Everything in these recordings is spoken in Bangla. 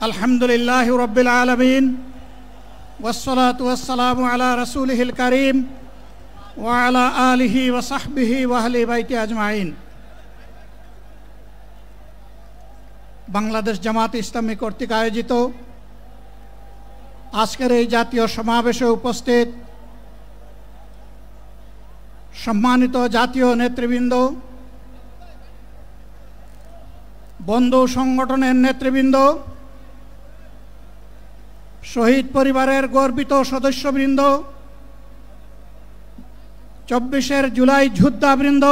আলহামদুলিল্লাহি রাব্বিল আলামিন ওয়াসসালাতু ওয়াসসালামু আলা রাসূলিহিল কারীম ওয়া আলা আলিহি ওয়া সাহবিহি ওয়া আহলি বাইতি আজমাইন। বাংলাদেশ জামাত ইসলামী কর্তৃক আয়োজিত আজকের এই জাতীয় সমাবেশে উপস্থিত সম্মানিত জাতীয় নেতৃবৃন্দ, বন্ধু সংগঠনের নেতৃবৃন্দ, শহীদ পরিবারের গর্বিত সদস্যবৃন্দ, ২৪ জুলাই যোদ্ধাবৃন্দ,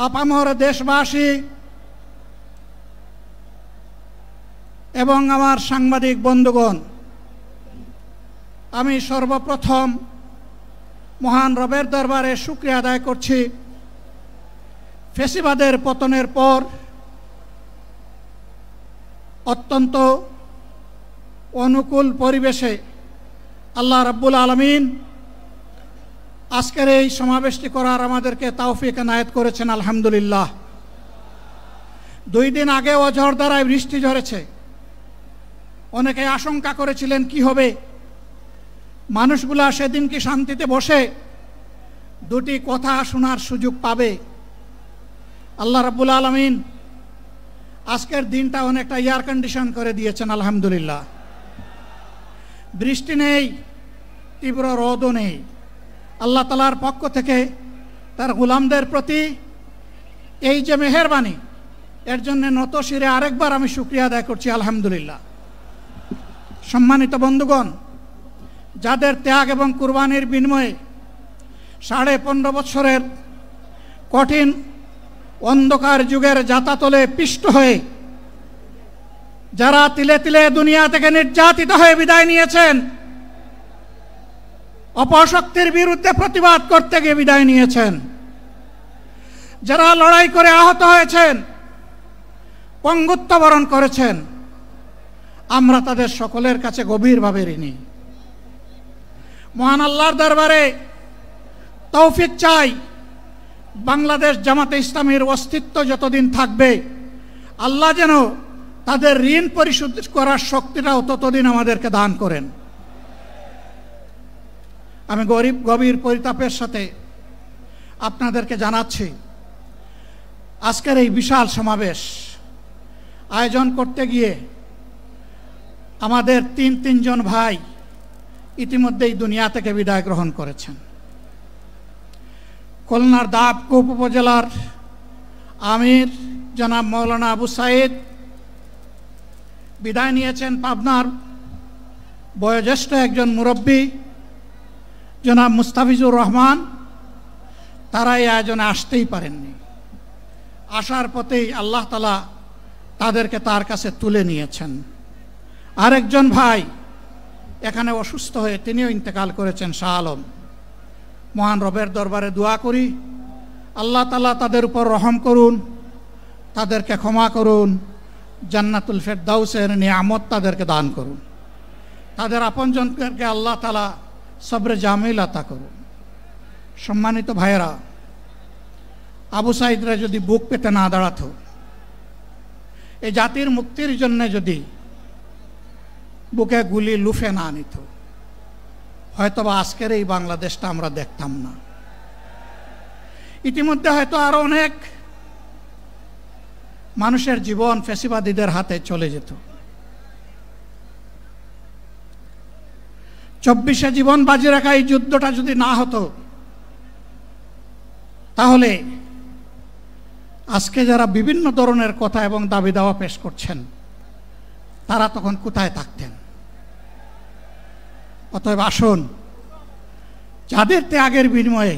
আপামর দেশবাসী এবং আমার সাংবাদিক বন্ধুগণ, আমি সর্বপ্রথম মহান রবের দরবারে শুকরিয়া আদায় করছি। ফ্যাসিবাদের পতনের পর অত্যন্ত অনুকূল পরিবেশে আল্লাহ রাব্বুল আলামিন আজকের এই সমাবেশটি করার আমাদেরকে তৌফিক এনায়েত করেছেন, আলহামদুলিল্লাহ। 2 দিন আগে ঝড় দ্বারায় বৃষ্টি ঝরেছে। অনেকে আশঙ্কা করেছিলেন কি হবে, মানুষগুলা সেদিন কি শান্তিতে বসে 2টি কথা শোনার সুযোগ পাবে। আল্লাহ রাব্বুল আলামিন আজকের দিনটা অনেকটা এয়ার কন্ডিশন করে দিয়েছেন, আলহামদুলিল্লাহ। বৃষ্টি নেই, তীব্র রোদও নেই। আল্লাহ তাআলার পক্ষ থেকে তার গোলামদের প্রতি এই যে মেহেরবানি, এর জন্য নত শিরে আরেকবার আমি শুকরিয়া আদায় করছি, আলহামদুলিল্লাহ। সম্মানিত বন্ধুগণ, যাদের ত্যাগ এবং কুরবানির বিনিময়ে 15.5 বছরের কঠিন অন্ধকার যুগের যাতাতলে পিষ্ট হয়ে যারা তিলে তিলে দুনিয়া থেকে নির্যাতিত হয়ে বিদায় নিয়েছেন, অপশক্তির বিরুদ্ধে প্রতিবাদ করতে গিয়ে বিদায় নিয়েছেন, যারা লড়াই করে আহত হয়েছেন, পঙ্গুত্ব বরণ করেছেন, আমরা তাদের সকলের কাছে গভীরভাবে ঋণী। মহান আল্লাহর দরবারে তৌফিক চাই, বাংলাদেশ জামাতে ইসলামীর অস্তিত্ব যতদিন থাকবে আল্লাহ যেন তাদের ঋণ পরিশোধ করার শক্তিটাও ততদিন আমাদেরকে দান করেন। আমি গভীর পরিতাপের সাথে আপনাদেরকে জানাচ্ছি, আজকের এই বিশাল সমাবেশ আয়োজন করতে গিয়ে আমাদের 3 ভাই ইতিমধ্যেই দুনিয়া থেকে বিদায় গ্রহণ করেছেন। খুলনার দাবকুপ উপজেলার আমির জনাব মৌলানা আবু সাইদ বিদায় নিয়েছেন। পাবনার বয়োজ্যেষ্ঠ একজন মুরব্বী জনাব মুস্তাফিজুর রহমান, তারা এই আয়োজনে আসতেই পারেননি। আসার পথেই আল্লাহ তাআলা তাদেরকে তার কাছে তুলে নিয়েছেন। আরেকজন ভাই এখানে অসুস্থ হয়ে তিনিও ইন্তেকাল করেছেন, শাহ আলম। মহান রবের দরবারে দোয়া করি, আল্লাহ তাআলা তাদের উপর রহম করুন, তাদেরকে ক্ষমা করুন, জান্নাতুল ফেরদাউসের নিয়ামত তাদেরকে দান করুন, তাদের আপনজনকে আল্লাহ তাআলা সবরে জামিল আতা করুন। সম্মানিত ভাইয়েরা, আবু সাইদরা যদি বুক পেতে না দাঁড়াতো, এই জাতির মুক্তির জন্য যদি বুকে গুলি লুফে না নিত, হয়তোবা আজকের এই বাংলাদেশটা আমরা দেখতাম না। ইতিমধ্যে হয়তো আরো অনেক মানুষের জীবন ফ্যাসিবাদীদের হাতে চলে যেত। 24 জীবন বাজি রাখা এই যুদ্ধটা যদি না হতো, তাহলে আজকে যারা বিভিন্ন ধরনের কথা এবং দাবি দাওয়া পেশ করছেন, তারা তখন কোথায় থাকতেন? অতএব আসুন, যাদের ত্যাগের বিনিময়ে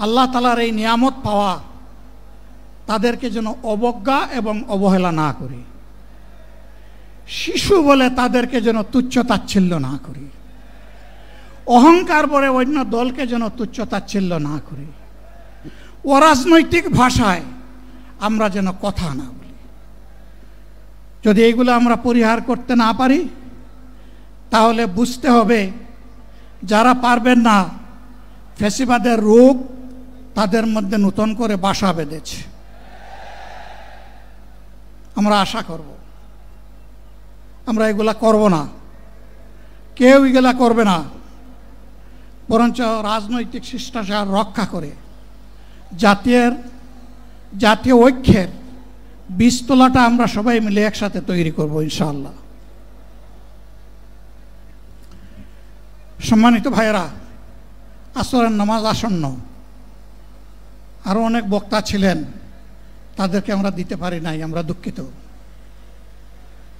আল্লাহ তাআলার এই নিয়ামত পাওয়া, তাদেরকে যেন অবজ্ঞা এবং অবহেলা না করি। শিশু বলে তাদেরকে যেন তুচ্ছ তাচ্ছিল্য না করি। অহংকার বলে অন্য দলকে যেন তুচ্ছ তাচ্ছিল্য না করি। অরাজনৈতিক ভাষায় আমরা যেন কথা না বলি। যদি এইগুলো আমরা পরিহার করতে না পারি, তাহলে বুঝতে হবে যারা পারবেন না, ফ্যাসিবাদের রোগ তাদের মধ্যে নতুন করে বাসা বেঁধেছে। আমরা আশা করব। আমরা এগুলা করব না, কেউ এগুলা করবে না, বরঞ্চ রাজনৈতিক শিষ্টাচার রক্ষা করে জাতীয় ঐক্যের বীজতলাটা আমরা সবাই মিলে একসাথে তৈরি করব ইনশাআল্লাহ। সম্মানিত ভাইয়েরা, আসরের নামাজ আসন্ন, আরও অনেক বক্তা ছিলেন, তাদেরকে আমরা দিতে পারি নাই, আমরা দুঃখিত।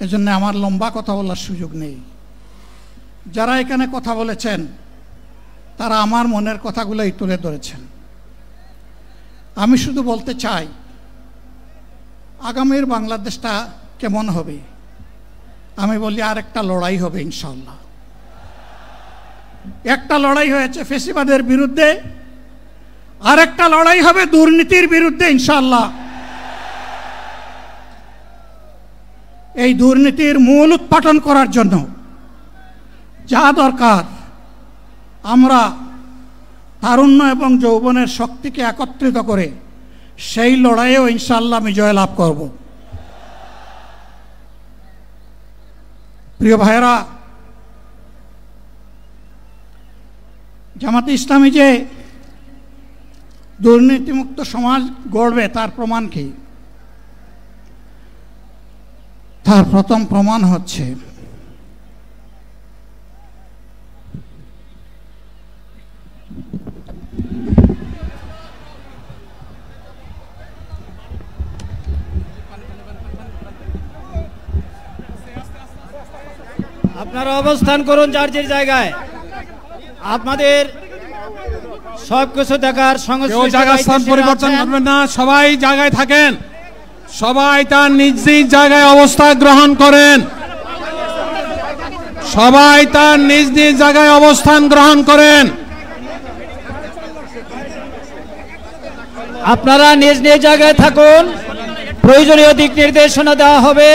এজন্য আমার লম্বা কথা বলার সুযোগ নেই। যারা এখানে কথা বলেছেন তারা আমার মনের কথাগুলোই তুলে ধরেছেন। আমি শুধু বলতে চাই, আগামীর বাংলাদেশটা কেমন হবে? আমি বলি আরেকটা লড়াই হবে ইনশাআল্লাহ। একটা লড়াই হয়েছে ফ্যাসিবাদের বিরুদ্ধে, আরেকটা লড়াই হবে দুর্নীতির বিরুদ্ধে ইনশাআল্লাহ। এই দুর্নীতির মূল উৎপাটন করার জন্য যা দরকার, আমরা তারুণ্য এবং যৌবনের শক্তিকে একত্রিত করে সেই লড়াইয়েও ইনশাআল্লাহ আমি জয়লাভ করব। প্রিয় ভাইয়েরা, জামাতে ইসলামী যে দুর্নীতিমুক্ত সমাজ গড়বে তার প্রমাণ কি? তার প্রথম প্রমাণ হচ্ছে আপনারা অবস্থান করুন যার যার জায়গায়। আপনাদের সবকিছু দেখার স্থান পরিবর্তন করবেন না, সবাই জায়গায় থাকেন, সবাই তার নিজ নিজ জায়গায় অবস্থা গ্রহণ করেন, সবাই তার নিজ নিজ জায়গায় অবস্থান গ্রহণ করেন। আপনারা নিজ নিজ জায়গায় থাকুন, প্রয়োজনীয় দিক নির্দেশনা দেওয়া হবে।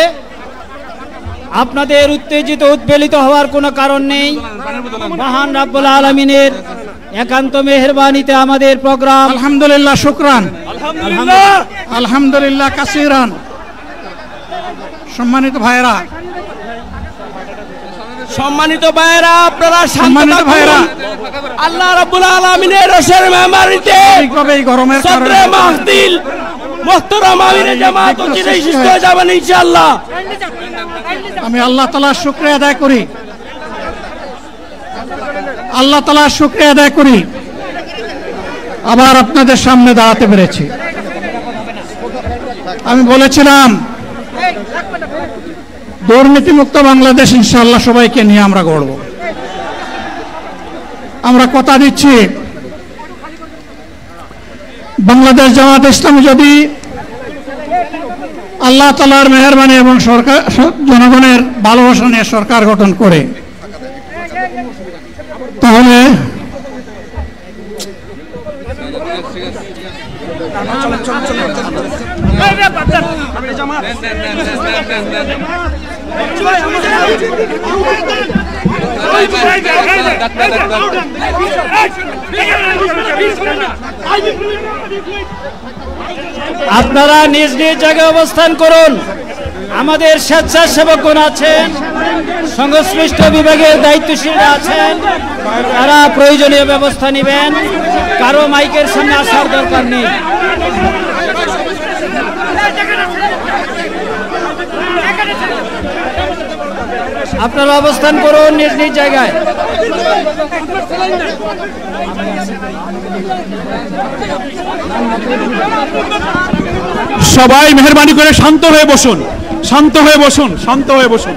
আপনাদের উত্তেজিত উদ্বেলিত হওয়ার কোনো কারণ নেই। মহান রাব্বুল আলামিনের একান্ত মেহেরবানিতে আমাদের প্রোগ্রাম আলহামদুলিল্লাহ, শুকরান, আলহামদুলিল্লাহ কাসিরান। সম্মানিত ভাইয়েরা, আপনারা সম্মানিত ভাইয়েরা, আল্লাহ রাব্বুল আলামিনের রসের মেহমানিতে এই গরমের কারণে মাহফিল মুহতারাম আমিরে জামাত চিরাই সুস্থ হয়ে যাবেন ইনশাআল্লাহ। আমি আল্লাহ তাআলার শুকরিয়া আদায় করি, আল্লাহ তাআলার শুকরিয়া আদায় করি আবার আপনাদের সামনে দাঁড়াতে পেরেছি। আমি বলেছিলাম দুর্নীতিমুক্ত বাংলাদেশ ইনশাআল্লাহ সবাইকে নিয়ে আমরা গড়ব। আমরা কথা দিচ্ছি, বাংলাদেশ জামাত ইসলামী যদি আল্লাহ তাআলার মেহেরবানি এবং সরকার জনগণের ভালোবাসা নিয়ে সরকার গঠন করে, তাহলে আপনারা নিজ নিজ জায়গায় অবস্থান করুন। আমাদের স্বেচ্ছাসেবকগণ আছেন, সংশ্লিষ্ট বিভাগের দায়িত্বশীলরা আছেন, তারা প্রয়োজনীয় ব্যবস্থা নেবেন। কারো মাইকের সামনে আসার দরকার নেই। আপনারা অবস্থান করুন নিজ নিজ জায়গায়। সবাই মেহেরবানি করে শান্ত হয়ে বসুন, শান্ত হয়ে বসুন, শান্ত হয়ে বসুন।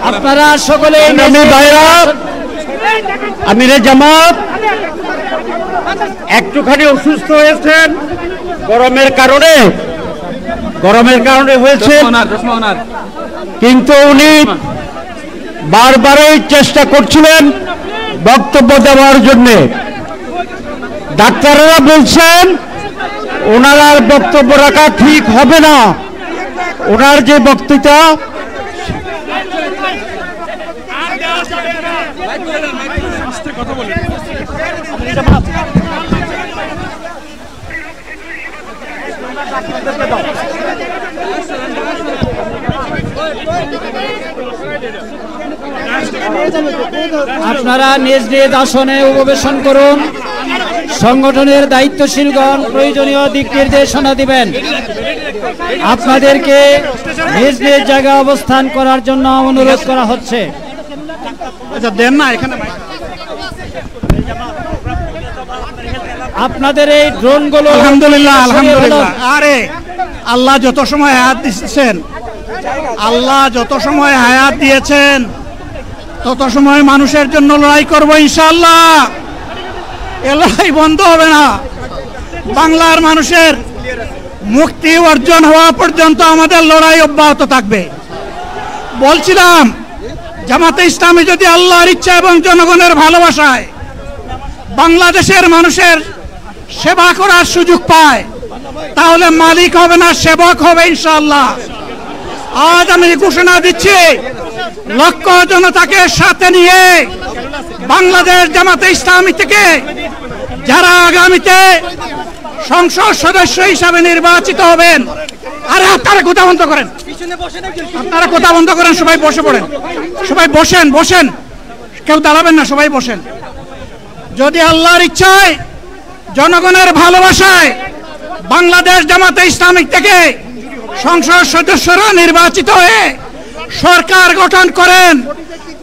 আপনারা সকলে আমিরে জামাত একটুখানি অসুস্থ হয়েছেন, গরমের কারণে হয়েছে, কিন্তু উনি বারবারই চেষ্টা করছিলেন বক্তব্য দেওয়ার জন্য। ডাক্তাররা বলছেন ওনার আর বক্তব্য রাখা ঠিক হবে না। ওনার যে বক্তৃতা আপনারা নিজ নিজ আসনে উপবেশন করুন। সংগঠনের দায়িত্বশীলগণ প্রয়োজনীয় দিক নির্দেশনা দিবেন। আপনাদেরকে নিজ নিজ জায়গায় অবস্থান করার জন্য অনুরোধ করা হচ্ছে। আচ্ছা দেন না এখানে আপনাদের এই ড্রোনগুলো আলহামদুলিল্লাহ আলহামদুলিল্লাহ। আরে আল্লাহ যত সময় হায়াত দিচ্ছেন, আল্লাহ যত সময় হায়াত দিয়েছেন তত সময় মানুষের জন্য লড়াই করবো ইনশাআল্লাহ। এ লড়াই বন্ধ হবে না। বাংলার মানুষের মুক্তি অর্জন হওয়া পর্যন্ত আমাদের লড়াই অব্যাহত থাকবে। বলছিলাম জামাতে ইসলামী যদি আল্লাহর ইচ্ছা এবং জনগণের ভালোবাসায় বাংলাদেশের মানুষের সেবা করার সুযোগ পায়, তাহলে মালিক হবে না, সেবক হবে ইনশাআল্লাহ। আজ আমি ঘোষণা দিচ্ছি, লক্ষ জনতাকে সাথে নিয়ে বাংলাদেশ জামাতে ইসলামী থেকে যারা আগামীতে সংসদ সদস্য হিসাবে নির্বাচিত হবেন, আরে আপনারা কথা বন্ধ করেন, আপনারা কথা বন্ধ করেন, সবাই বসে পড়েন, সবাই বসেন বসেন, কেউ দাঁড়াবেন না, সবাই বসেন। যদি আল্লাহর ইচ্ছায় জনগণের ভালোবাসায় বাংলাদেশ জামাতে ইসলামী থেকে সংসদ সদস্যরা নির্বাচিত হয়ে সরকার গঠন করেন,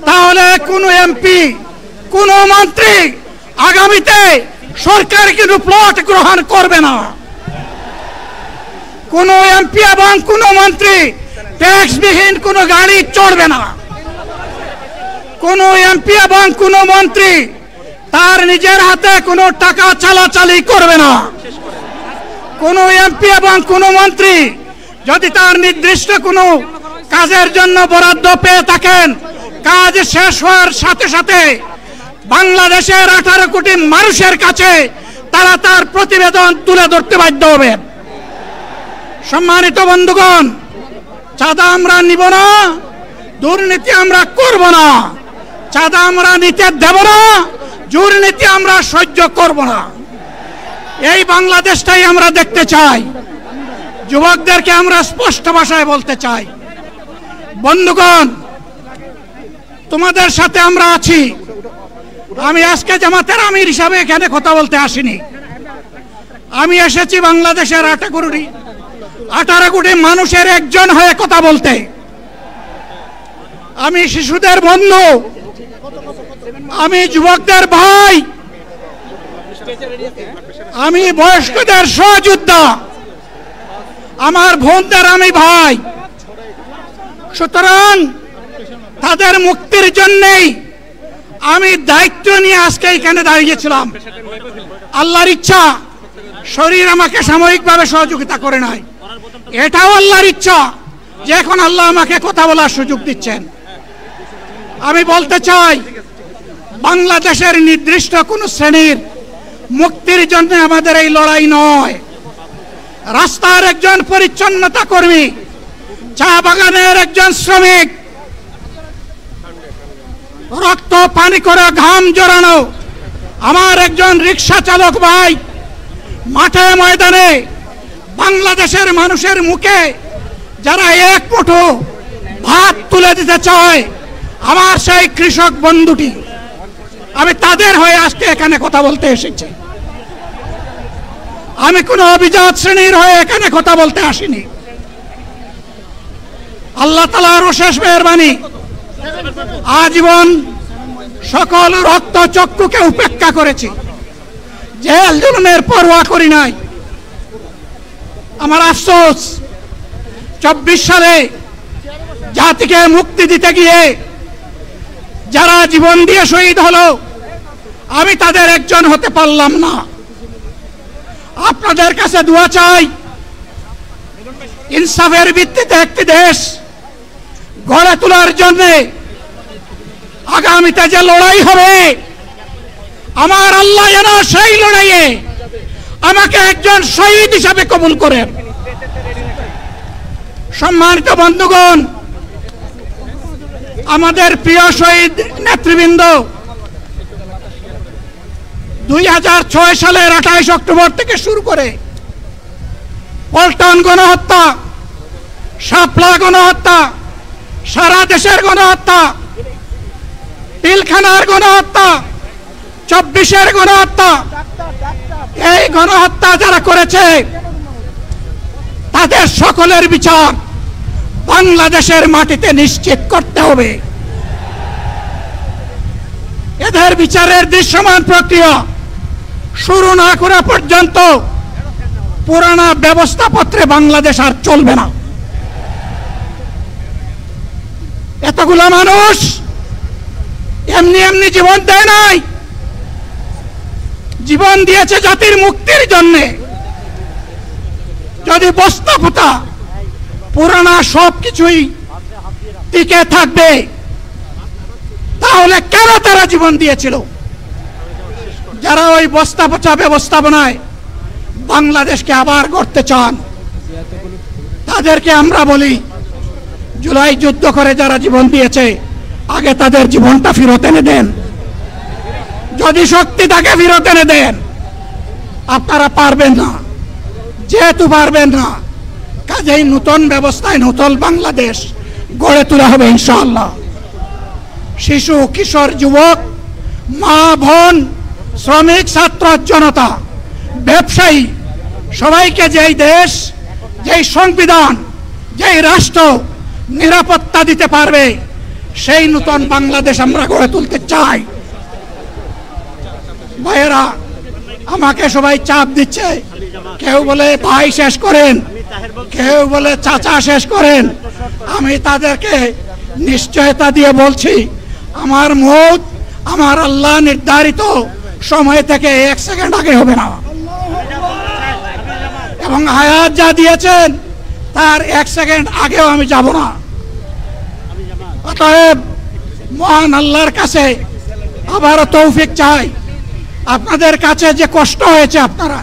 তাহলে কোনো এমপি কোন মন্ত্রী আগামীতে সরকার কিন্তু প্লট গ্রহণ করবে না। কোন এমপি এবং কোন মন্ত্রী ট্যাক্সবিহীন কোন গাড়ি চড়বে না। কোন এমপি এবং কোন মন্ত্রী তার নিজের হাতে কোনো টাকা চালাচালি করবে না। কোন এমপি এবং কোন মন্ত্রী যদি তার নির্দিষ্ট কোনো কাজের জন্য বরাদ্দ পেয়ে থাকেন, কাজ শেষ হওয়ার সাথে সাথে বাংলাদেশের 18 কোটি মানুষের কাছে তারা তার প্রতিবেদন তুলে ধরতে বাধ্য হবে। সম্মানিত বন্ধুগণ, চাঁদা আমরা নিব না, দুর্নীতি আমরা করব না, চাঁদা আমরা নিতে দেব না, দুর্নীতি আমরা সহ্য করব না। এই বাংলাদেশটাই আমরা দেখতে চাই। যুবকদেরকে আমরা স্পষ্ট ভাষায় বলতে চাই, বন্ধুগণ তোমাদের সাথে আমরা আছি। আমি আজকে জামাতের আমির হিসাবে এখানে কথা বলতে আসিনি। আমি এসেছি বাংলাদেশের 18 কোটি মানুষের একজন হয়ে কথা বলতে। আমি শিশুদের বন্ধু, আমি যুবকদের ভাই, আমি বয়স্কদের সহযোদ্ধা, আমার বোনদের আমি ভাই। সুতরাং তাদের মুক্তির জন্যই আমি দায়িত্ব নিয়ে আজকে এখানে দাঁড়িয়েছিলাম। আল্লাহর ইচ্ছা শরীর আমাকে সাময়িকভাবে সহযোগিতা করে নাই, এটাও আল্লাহর ইচ্ছা যে এখন আল্লাহ আমাকে কথা বলার সুযোগ দিচ্ছেন। আমি বলতে চাই, বাংলাদেশের নির্দিষ্ট কোন শ্রেণীর মুক্তির জন্য আমাদের এই লড়াই নয়। রাস্তার একজন পরিচ্ছন্নতা কর্মী, চা বাগানের একজন শ্রমিক, রক্ত পানি করে ঘাম জড়ানো আমার একজন রিক্সা চালক ভাই মাঠে ময়দানে বাংলাদেশের মানুষের মুখে যারা এক মুঠো ভাত তুলে দিতে চায়, আমার সেই কৃষক বন্ধুটি, আমি তাদের হয়ে আজকে এখানে কথা বলতে এসেছি। আমি কোন অভিজাত শ্রেণীর হয়ে এখানে কথা বলতে আসিনি। আল্লাহ তাআলার অশেষ মেহেরবানি, আজীবন সকল রক্ত চক্ষুকে উপেক্ষা করেছি, জেল জুলুমের পরোয়া করি নাই। আমার আফসোস, 24 সালে জাতিকে মুক্তি দিতে গিয়ে যারা জীবন দিয়ে শহীদ হলো, আমি তাদের একজন হতে পারলাম না। আপনাদের কাছে দোয়া চাই, ইনসাফের ভিত্তিতে একটি দেশ গড়ে তোলার জন্য আগামীতে যে লড়াই হবে, আমার আল্লাহ যেন সেই লড়াইয়ে আমাকে একজন শহীদ হিসাবে কবুল করেন। সম্মানিত বন্ধুগণ, আমাদের প্রিয় শহীদ নেতৃবৃন্দ 2006 সালের 28 অক্টোবর থেকে শুরু করে পল্টন গণহত্যা, শাপলা গণহত্যা, সারা দেশের গণহত্যা, পিলখানার গণহত্যা, 24-এর গণহত্যা, এই গণহত্যা যারা করেছে তাদের সকলের বিচার বাংলাদেশের মাটিতে নিশ্চিত করতে হবে। এদের বিচারের দৃশ্যমান প্রক্রিয়া শুরু না করা পর্যন্ত পুরানা ব্যবস্থাপত্রে বাংলাদেশ আর চলবে না। এতগুলো মানুষ এমনি এমনি জীবন দেয় নাই, জীবন দিয়েছে জাতির মুক্তির জন্যে। যদি বস্তাপোতা পুরানা সবকিছুই টিকে থাকবে তাহলে কেন তারা জীবন দিয়েছিল? যারা ওই বস্তাপোতা ব্যবস্থাপনায় বাংলাদেশকে আবার গড়তে চান তাদেরকে আমরা বলি, জুলাই যুদ্ধ করে যারা জীবন দিয়েছে আগে তাদের জীবনটা ফেরত এনে দেন। যদি শক্তি তাকে ফেরত এনে দেন, আপনারা পারবেন না। যেহেতু পারবেন না, কাজেই নতুন ব্যবস্থায় নতুন বাংলাদেশ গড়ে তোলা হবে ইনশাআল্লাহ। শিশু, কিশোর, যুবক, মা, বোন, শ্রমিক, ছাত্র, জনতা, ব্যবসায়ী সবাইকে যেই দেশ, যেই সংবিধান, যেই রাষ্ট্র নিরাপত্তা দিতে পারবে সেই নতুন বাংলাদেশ আমরা গড়ে তুলতে চাই। ভাইয়েরা, আমাকে সবাই চাপ দিচ্ছে, কেউ বলে ভাই শেষ করেন, কেউ বলে চাচা শেষ করেন। আমি তাদেরকে নিশ্চয়তা দিয়ে বলছি, আমার মৌত আমার আল্লাহ নির্ধারিত সময় থেকে 1 সেকেন্ড আগে হবে না, এবং হায়াত যা দিয়েছেন তার 1 সেকেন্ড আগেও আমি যাব না। অতএব মহান আল্লাহর কাছে আবারও তৌফিক চাই। আপনাদের কাছে যে কষ্ট হয়েছে, আপনারা,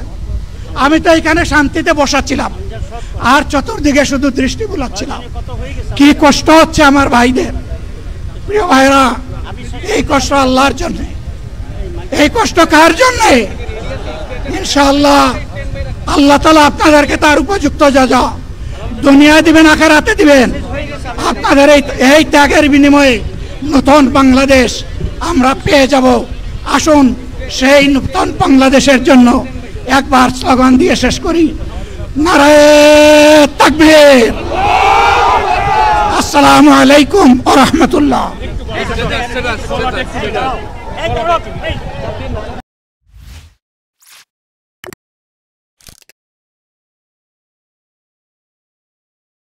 আমি তো এখানে শান্তিতে বসাচ্ছিলাম আর চতুর্দিকে শুধু দৃষ্টি বুলাচ্ছিলাম, কি কষ্ট হচ্ছে আমার ভাইদের। প্রিয় ভাইরা, এই কষ্ট আল্লাহর জন্য। এই কষ্ট কার জন্য? ইনশাআল্লাহ আল্লাহ তাআলা আপনাদেরকে তার উপযুক্ত জাযা দুনিয়ায় দিবেন, আখিরাতে দিবেন। আপনাদের এই ত্যাগের বিনিময়ে নতুন বাংলাদেশ আমরা পেয়ে যাব। আসুন সেই নতুন বাংলাদেশের জন্য একবার স্লোগান দিয়ে শেষ করি, নারায়ে তাকবীর। আসসালামু আলাইকুম ওয়া রাহমাতুল্লাহ।